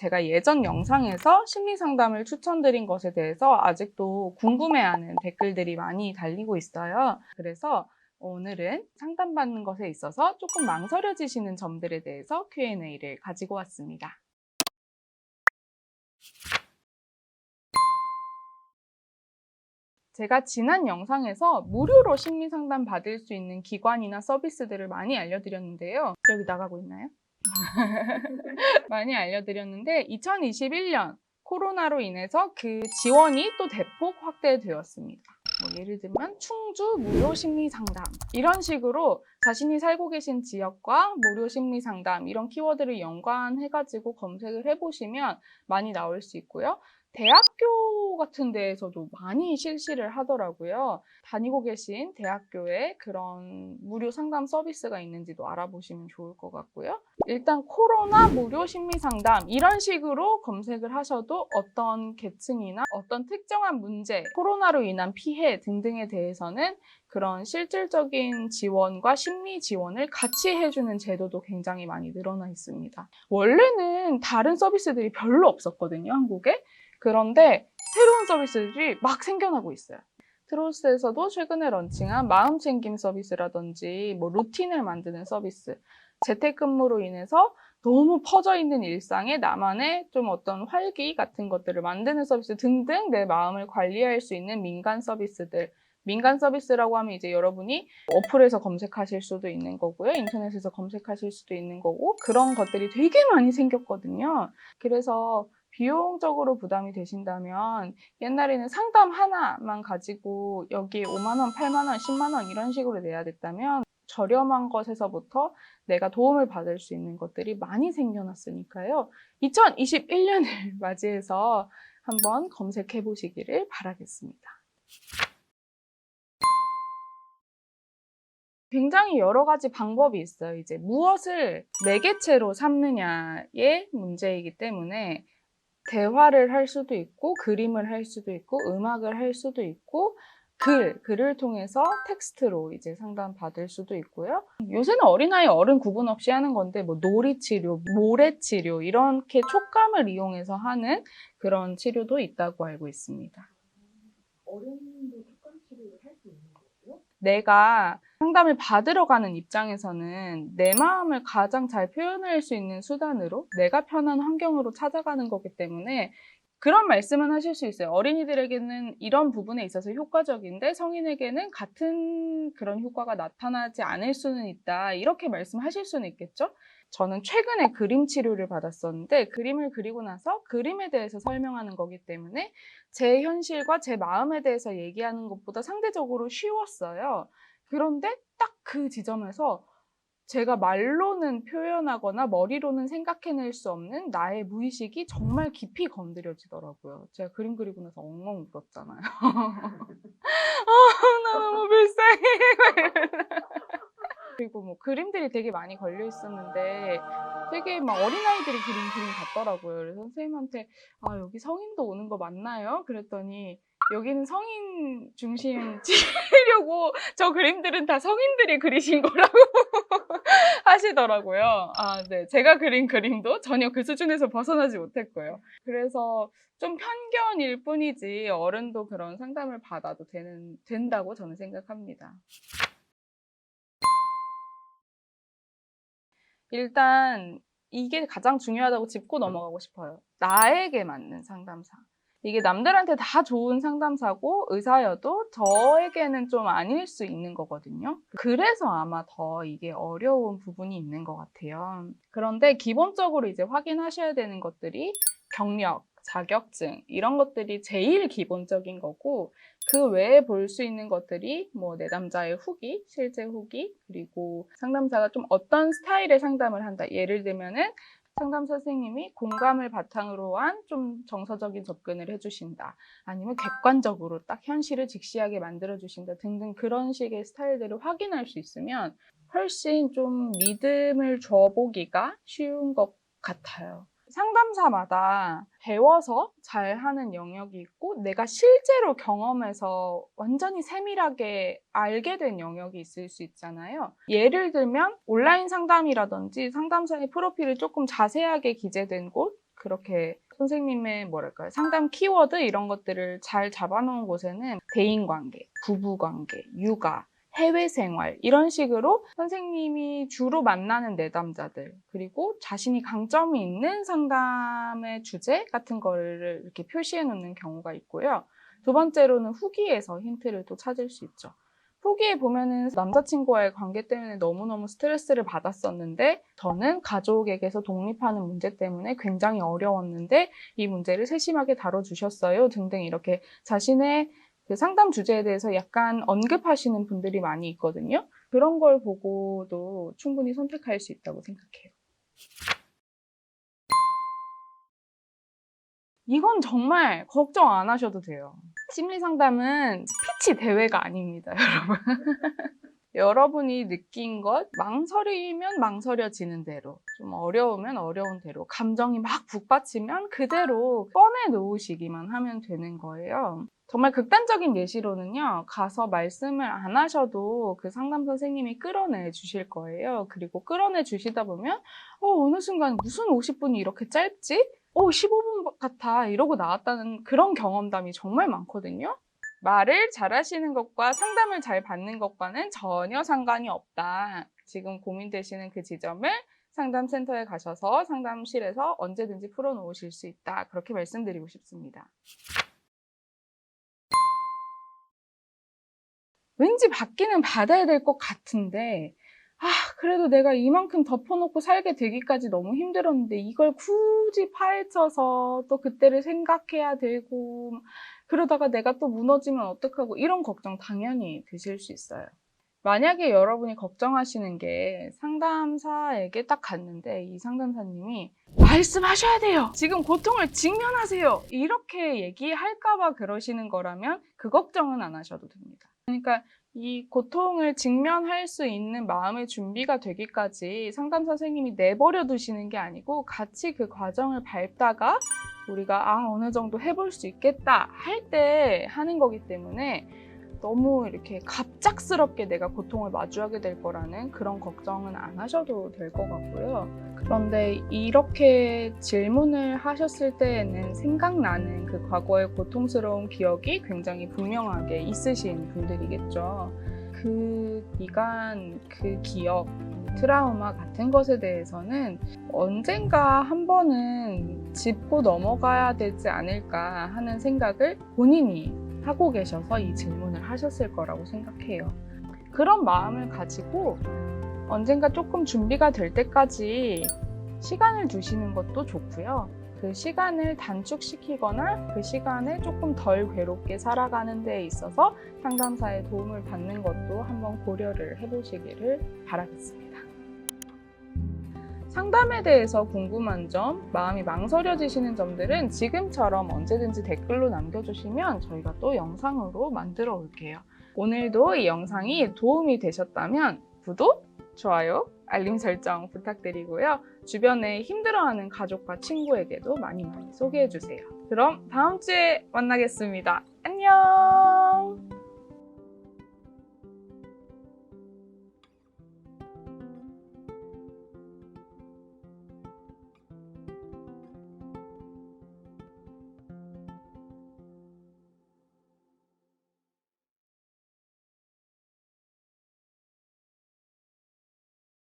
제가 예전 영상에서 심리상담을 추천드린 것에 대해서 아직도 궁금해하는 댓글들이 많이 달리고 있어요. 그래서 오늘은 상담받는 것에 있어서 조금 망설여지시는 점들에 대해서 Q&A를 가지고 왔습니다. 제가 지난 영상에서 무료로 심리상담 받을 수 있는 기관이나 서비스들을 많이 알려드렸는데요. 여기 나가고 있나요? 많이 알려드렸는데 2021년 코로나로 인해서 그 지원이 또 대폭 확대되었습니다. 예를 들면 충주 무료 심리 상담 이런 식으로 자신이 살고 계신 지역과 무료 심리 상담 이런 키워드를 연관해가지고 검색을 해보시면 많이 나올 수 있고요. 대학교 같은 데에서도 많이 실시를 하더라고요. 다니고 계신 대학교에 그런 무료 상담 서비스가 있는지도 알아보시면 좋을 것 같고요. 일단 코로나 무료 심리 상담 이런 식으로 검색을 하셔도 어떤 계층이나 어떤 특정한 문제, 코로나로 인한 피해 등등에 대해서는 그런 실질적인 지원과 심리 지원을 같이 해주는 제도도 굉장히 많이 늘어나 있습니다. 원래는 다른 서비스들이 별로 없었거든요, 한국에. 그런데 새로운 서비스들이 막 생겨나고 있어요. 트로스에서도 최근에 런칭한 마음챙김 서비스라든지 루틴을 만드는 서비스, 재택근무로 인해서 너무 퍼져 있는 일상에 나만의 좀 어떤 활기 같은 것들을 만드는 서비스 등등 내 마음을 관리할 수 있는 민간 서비스들. 민간 서비스라고 하면 이제 여러분이 어플에서 검색하실 수도 있는 거고요. 인터넷에서 검색하실 수도 있는 거고 그런 것들이 되게 많이 생겼거든요. 그래서 비용적으로 부담이 되신다면 옛날에는 상담 하나만 가지고 여기에 5만 원, 8만 원, 10만 원 이런 식으로 내야 됐다면 저렴한 것에서부터 내가 도움을 받을 수 있는 것들이 많이 생겨났으니까요. 2021년을 맞이해서 한번 검색해 보시기를 바라겠습니다. 굉장히 여러 가지 방법이 있어요. 이제 무엇을 매개체로 삼느냐의 문제이기 때문에 대화를 할 수도 있고, 그림을 할 수도 있고, 음악을 할 수도 있고, 글을 통해서 텍스트로 이제 상담 받을 수도 있고요. 요새는 어린아이, 어른 구분 없이 하는 건데, 놀이치료, 모래치료, 이렇게 촉감을 이용해서 하는 그런 치료도 있다고 알고 있습니다. 어른도 촉감 치료를 할 수 있는 거고요? 내가 상담을 받으러 가는 입장에서는 내 마음을 가장 잘 표현할 수 있는 수단으로 내가 편한 환경으로 찾아가는 거기 때문에 그런 말씀은 하실 수 있어요. 어린이들에게는 이런 부분에 있어서 효과적인데 성인에게는 같은 그런 효과가 나타나지 않을 수는 있다. 이렇게 말씀하실 수는 있겠죠? 저는 최근에 그림 치료를 받았었는데 그림을 그리고 나서 그림에 대해서 설명하는 거기 때문에 제 현실과 제 마음에 대해서 얘기하는 것보다 상대적으로 쉬웠어요. 그런데 딱 그 지점에서 제가 말로는 표현하거나 머리로는 생각해낼 수 없는 나의 무의식이 정말 깊이 건드려지더라고요. 제가 그림 그리고 나서 엉엉 울었잖아요. 나 너무 불쌍해. 그리고 그림들이 되게 많이 걸려 있었는데 되게 막 어린아이들이 그린 그림 같더라고요. 그래서 선생님한테 여기 성인도 오는 거 맞나요? 그랬더니 여기는 성인 중심 치려고 저 그림들은 다 성인들이 그리신 거라고 하시더라고요. 네. 제가 그린 그림도 전혀 그 수준에서 벗어나지 못했고요. 그래서 좀 편견일 뿐이지 어른도 그런 상담을 받아도 된다고 저는 생각합니다. 일단 이게 가장 중요하다고 짚고 넘어가고 싶어요. 나에게 맞는 상담사. 이게 남들한테 다 좋은 상담사고 의사여도 저에게는 좀 아닐 수 있는 거거든요. 그래서 아마 더 이게 어려운 부분이 있는 것 같아요. 그런데 기본적으로 이제 확인하셔야 되는 것들이 경력, 자격증 이런 것들이 제일 기본적인 거고 그 외에 볼 수 있는 것들이 내담자의 후기, 실제 후기, 그리고 상담사가 좀 어떤 스타일의 상담을 한다. 예를 들면은 상담 선생님이 공감을 바탕으로 한 좀 정서적인 접근을 해주신다. 아니면 객관적으로 딱 현실을 직시하게 만들어주신다 등등 그런 식의 스타일들을 확인할 수 있으면 훨씬 좀 믿음을 줘보기가 쉬운 것 같아요. 상담사마다 배워서 잘하는 영역이 있고 내가 실제로 경험해서 완전히 세밀하게 알게 된 영역이 있을 수 있잖아요. 예를 들면 온라인 상담이라든지 상담사의 프로필이 조금 자세하게 기재된 곳 그렇게 선생님의 상담 키워드 이런 것들을 잘 잡아놓은 곳에는 대인관계, 부부관계, 육아, 해외생활 이런 식으로 선생님이 주로 만나는 내담자들 그리고 자신이 강점이 있는 상담의 주제 같은 거를 이렇게 표시해 놓는 경우가 있고요. 두 번째로는 후기에서 힌트를 또 찾을 수 있죠. 후기에 보면은 남자친구와의 관계 때문에 너무너무 스트레스를 받았었는데 저는 가족에게서 독립하는 문제 때문에 굉장히 어려웠는데 이 문제를 세심하게 다뤄주셨어요 등등 이렇게 자신의 그 상담 주제에 대해서 약간 언급하시는 분들이 많이 있거든요. 그런 걸 보고도 충분히 선택할 수 있다고 생각해요. 이건 정말 걱정 안 하셔도 돼요. 심리 상담은 스피치 대회가 아닙니다, 여러분. 여러분이 느낀 것, 망설이면 망설여지는 대로, 좀 어려우면 어려운 대로, 감정이 막 북받치면 그대로 꺼내 놓으시기만 하면 되는 거예요. 정말 극단적인 예시로는요, 가서 말씀을 안 하셔도 그 상담 선생님이 끌어내 주실 거예요. 그리고 끌어내 주시다 보면, 어느 순간 무슨 50분이 이렇게 짧지? 15분 같아. 이러고 나왔다는 그런 경험담이 정말 많거든요. 말을 잘하시는 것과 상담을 잘 받는 것과는 전혀 상관이 없다. 지금 고민되시는 그 지점을 상담센터에 가셔서 상담실에서 언제든지 풀어놓으실 수 있다. 그렇게 말씀드리고 싶습니다. 왠지 받기는 받아야 될 것 같은데 그래도 내가 이만큼 덮어놓고 살게 되기까지 너무 힘들었는데 이걸 굳이 파헤쳐서 또 그때를 생각해야 되고 그러다가 내가 또 무너지면 어떡하고 이런 걱정 당연히 드실 수 있어요. 만약에 여러분이 걱정하시는 게 상담사에게 딱 갔는데 이 상담사님이 말씀하셔야 돼요. 지금 고통을 직면하세요. 이렇게 얘기할까봐 그러시는 거라면 그 걱정은 안 하셔도 됩니다. 그러니까 이 고통을 직면할 수 있는 마음의 준비가 되기까지 상담 선생님이 내버려 두시는 게 아니고 같이 그 과정을 밟다가 우리가 어느 정도 해볼 수 있겠다 할 때 하는 거기 때문에 너무 이렇게 갑작스럽게 내가 고통을 마주하게 될 거라는 그런 걱정은 안 하셔도 될 것 같고요. 그런데 이렇게 질문을 하셨을 때에는 생각나는 그 과거의 고통스러운 기억이 굉장히 분명하게 있으신 분들이겠죠. 그 기간, 그 기억, 트라우마 같은 것에 대해서는 언젠가 한 번은 짚고 넘어가야 되지 않을까 하는 생각을 본인이 하고 계셔서 이 질문을 하셨을 거라고 생각해요. 그런 마음을 가지고 언젠가 조금 준비가 될 때까지 시간을 두시는 것도 좋고요. 그 시간을 단축시키거나 그 시간을 조금 덜 괴롭게 살아가는 데 있어서 상담사의 도움을 받는 것도 한번 고려를 해보시기를 바라겠습니다. 상담에 대해서 궁금한 점, 마음이 망설여지시는 점들은 지금처럼 언제든지 댓글로 남겨주시면 저희가 또 영상으로 만들어 올게요. 오늘도 이 영상이 도움이 되셨다면 구독, 좋아요, 알림 설정 부탁드리고요. 주변에 힘들어하는 가족과 친구에게도 많이 소개해주세요. 그럼 다음 주에 만나겠습니다. 안녕!